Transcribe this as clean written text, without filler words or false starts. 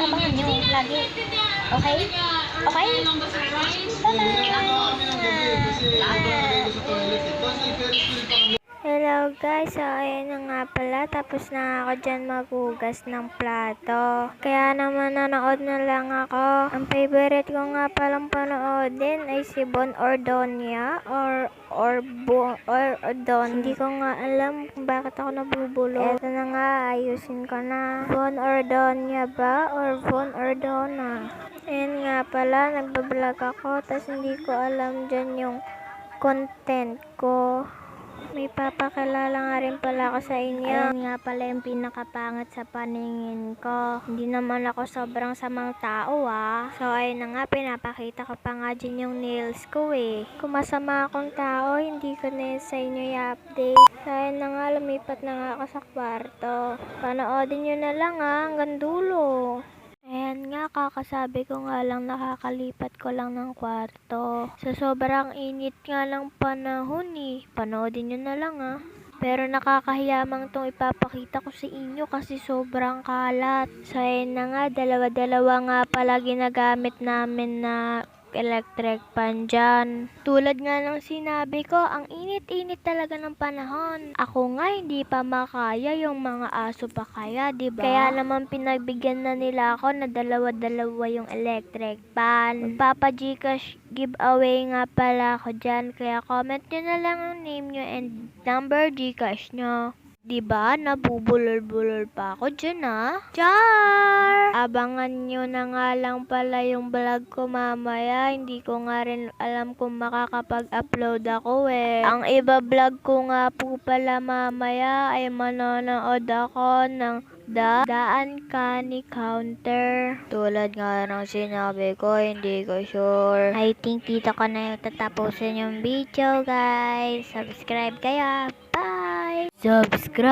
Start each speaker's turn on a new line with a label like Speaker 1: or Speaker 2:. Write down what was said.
Speaker 1: abangan nyo lagi. Okay? Okay?
Speaker 2: Hello guys, so ayan na nga pala, tapos na ako dyan maghugas ng plato. Kaya naman nanood na lang ako. Ang favorite ko nga palang panoodin ay si Bon Ordonia or Ordon. Hindi ko nga alam kung bakit ako nabubulol. Ito na nga, ayusin ko na. Bon Ordonia ba or Bon Ordona? Ayan nga pala, nagbablog ako, tapos hindi ko alam dyan yung content ko. May papakilala nga rin pala ako sa inyo. Ayan nga pala yung pinakapangit sa paningin ko. Hindi naman ako sobrang samang tao So ayun na nga, pinapakita ko pa nga dyan yung nails ko Kung masama akong tao, hindi ko na yun sa inyo i-update. So ayun na nga, lumipat na nga ako sa kwarto. Panoodin nyo na lang hanggang dulo. Ayan nga, kakasabi ko nga lang nakakalipat ko lang ng kwarto. Sa sobrang init nga ng panahon Panoodin nyo na lang Pero nakakahiyamang tong ipapakita ko sa inyo kasi sobrang kalat. So ayan na nga, dalawa-dalawa nga pala ginagamit namin na electric pan dyan. Tulad nga ng sinabi ko, ang init-init talaga ng panahon. Ako nga hindi pa makaya, yung mga aso pa kaya, diba? Kaya naman pinagbigyan na nila ako na dalawa-dalawa yung electric pan. Magpapa-Gcash giveaway nga pala ako dyan, kaya comment nyo na lang ang name nyo and number Gcash nyo. Diba? Nabubulol-bulol pa ako dyan Char! Abangan nyo na nga lang pala yung vlog ko mamaya. Hindi ko nga rin alam kung makakapag-upload ako Ang iba-vlog ko nga po pala mamaya ay manonood ako ng Daan Kani Counter. Tulad nga ng sinabi ko, hindi ko sure. I think dito ko na yung tatapusin yung video guys. Subscribe kaya. Bye! Subscribe!